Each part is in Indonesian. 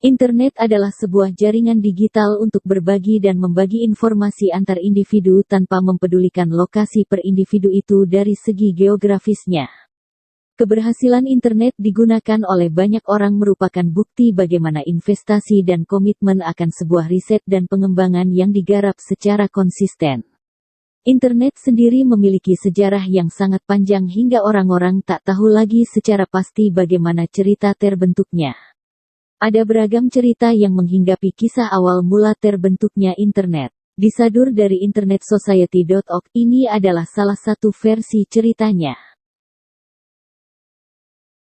Internet adalah sebuah jaringan digital untuk berbagi dan membagi informasi antar individu tanpa mempedulikan lokasi per individu itu dari segi geografisnya. Keberhasilan internet digunakan oleh banyak orang merupakan bukti bagaimana investasi dan komitmen akan sebuah riset dan pengembangan yang digarap secara konsisten. Internet sendiri memiliki sejarah yang sangat panjang hingga orang-orang tak tahu lagi secara pasti bagaimana cerita terbentuknya. Ada beragam cerita yang menghinggapi kisah awal mula terbentuknya internet. Disadur dari internetsociety.org, ini adalah salah satu versi ceritanya.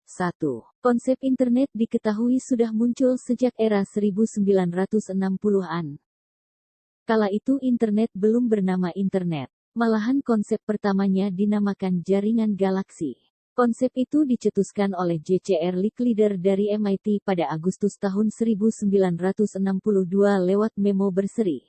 1. Konsep internet diketahui sudah muncul sejak era 1960-an. Kala itu internet belum bernama internet. Malahan konsep pertamanya dinamakan jaringan galaksi. Konsep itu dicetuskan oleh J.C.R. Licklider dari MIT pada Agustus tahun 1962 lewat memo berseri.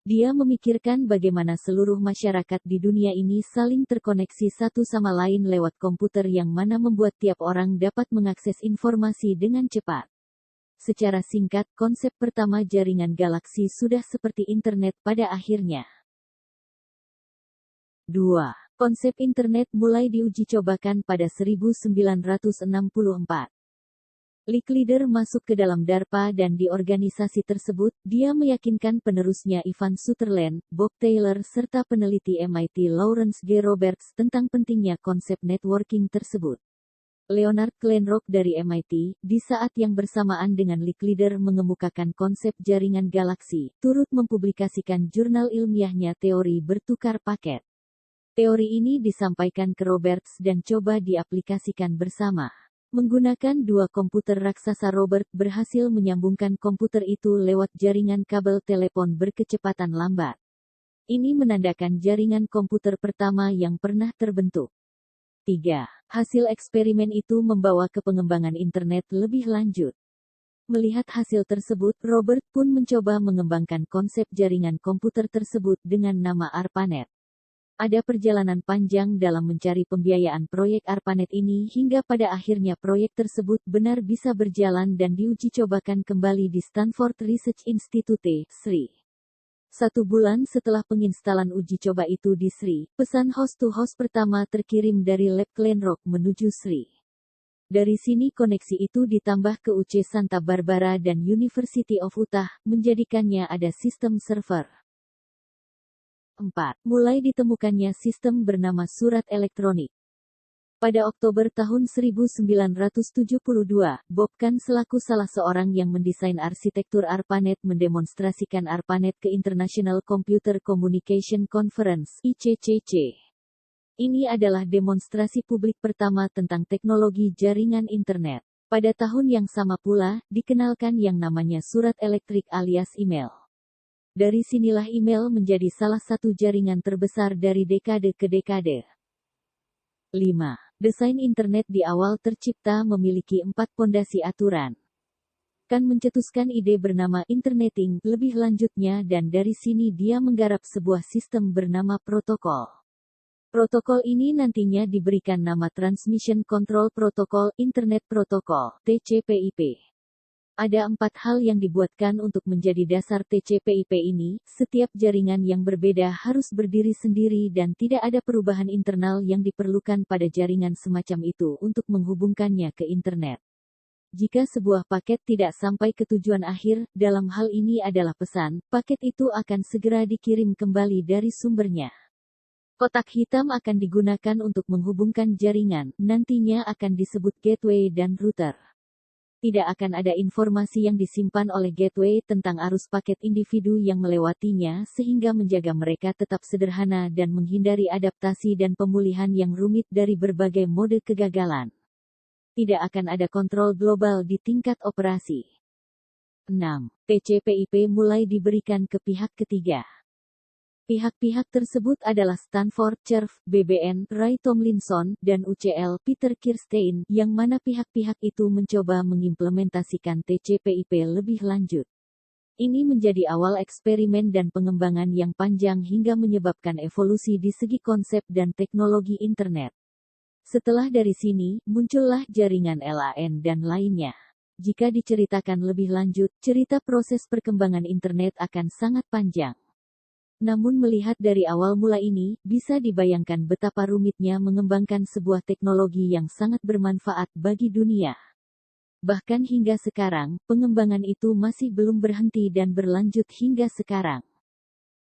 Dia memikirkan bagaimana seluruh masyarakat di dunia ini saling terkoneksi satu sama lain lewat komputer yang mana membuat tiap orang dapat mengakses informasi dengan cepat. Secara singkat, konsep pertama jaringan galaksi sudah seperti internet pada akhirnya. 2. Konsep internet mulai diuji cobakan pada 1964. Licklider masuk ke dalam DARPA dan di organisasi tersebut, dia meyakinkan penerusnya Ivan Sutherland, Bob Taylor serta peneliti MIT Lawrence G. Roberts tentang pentingnya konsep networking tersebut. Leonard Kleinrock dari MIT, di saat yang bersamaan dengan Licklider mengemukakan konsep jaringan galaksi, turut mempublikasikan jurnal ilmiahnya teori bertukar paket. Teori ini disampaikan ke Roberts dan coba diaplikasikan bersama. Menggunakan dua komputer raksasa, Robert berhasil menyambungkan komputer itu lewat jaringan kabel telepon berkecepatan lambat. Ini menandakan jaringan komputer pertama yang pernah terbentuk. 3. Hasil eksperimen itu membawa ke pengembangan internet lebih lanjut. Melihat hasil tersebut, Robert pun mencoba mengembangkan konsep jaringan komputer tersebut dengan nama ARPANET. Ada perjalanan panjang dalam mencari pembiayaan proyek ARPANET ini hingga pada akhirnya proyek tersebut benar bisa berjalan dan diuji cobakan kembali di Stanford Research Institute, SRI. 1 bulan setelah penginstalan uji coba itu di SRI, pesan host-to-host pertama terkirim dari Lab Kleinrock menuju SRI. Dari sini koneksi itu ditambah ke UC Santa Barbara dan University of Utah, menjadikannya ada sistem server. 4. Mulai ditemukannya sistem bernama surat elektronik. Pada Oktober tahun 1972, Bob Kahn selaku salah seorang yang mendesain arsitektur ARPANET mendemonstrasikan ARPANET ke International Computer Communication Conference (ICCC). Ini adalah demonstrasi publik pertama tentang teknologi jaringan internet. Pada tahun yang sama pula, dikenalkan yang namanya surat elektrik alias email. Dari sinilah email menjadi salah satu jaringan terbesar dari dekade ke dekade. 5. Desain internet di awal tercipta memiliki 4 pondasi aturan. Kahn mencetuskan ide bernama interneting, lebih lanjutnya dan dari sini dia menggarap sebuah sistem bernama protokol. Protokol ini nantinya diberikan nama Transmission Control Protocol, Internet Protocol, TCP/IP. Ada 4 hal yang dibuatkan untuk menjadi dasar TCP/IP ini. Setiap jaringan yang berbeda harus berdiri sendiri dan tidak ada perubahan internal yang diperlukan pada jaringan semacam itu untuk menghubungkannya ke internet. Jika sebuah paket tidak sampai ke tujuan akhir, dalam hal ini adalah pesan, paket itu akan segera dikirim kembali dari sumbernya. Kotak hitam akan digunakan untuk menghubungkan jaringan, nantinya akan disebut gateway dan router. Tidak akan ada informasi yang disimpan oleh gateway tentang arus paket individu yang melewatinya sehingga menjaga mereka tetap sederhana dan menghindari adaptasi dan pemulihan yang rumit dari berbagai mode kegagalan. Tidak akan ada kontrol global di tingkat operasi. 6. TCP/IP mulai diberikan ke pihak ketiga. Pihak-pihak tersebut adalah Stanford Cerf, BBN, Ray Tomlinson, dan UCL Peter Kirstein, yang mana pihak-pihak itu mencoba mengimplementasikan TCP/IP lebih lanjut. Ini menjadi awal eksperimen dan pengembangan yang panjang hingga menyebabkan evolusi di segi konsep dan teknologi internet. Setelah dari sini, muncullah jaringan LAN dan lainnya. Jika diceritakan lebih lanjut, cerita proses perkembangan internet akan sangat panjang. Namun melihat dari awal mula ini, bisa dibayangkan betapa rumitnya mengembangkan sebuah teknologi yang sangat bermanfaat bagi dunia. Bahkan hingga sekarang, pengembangan itu masih belum berhenti dan berlanjut hingga sekarang.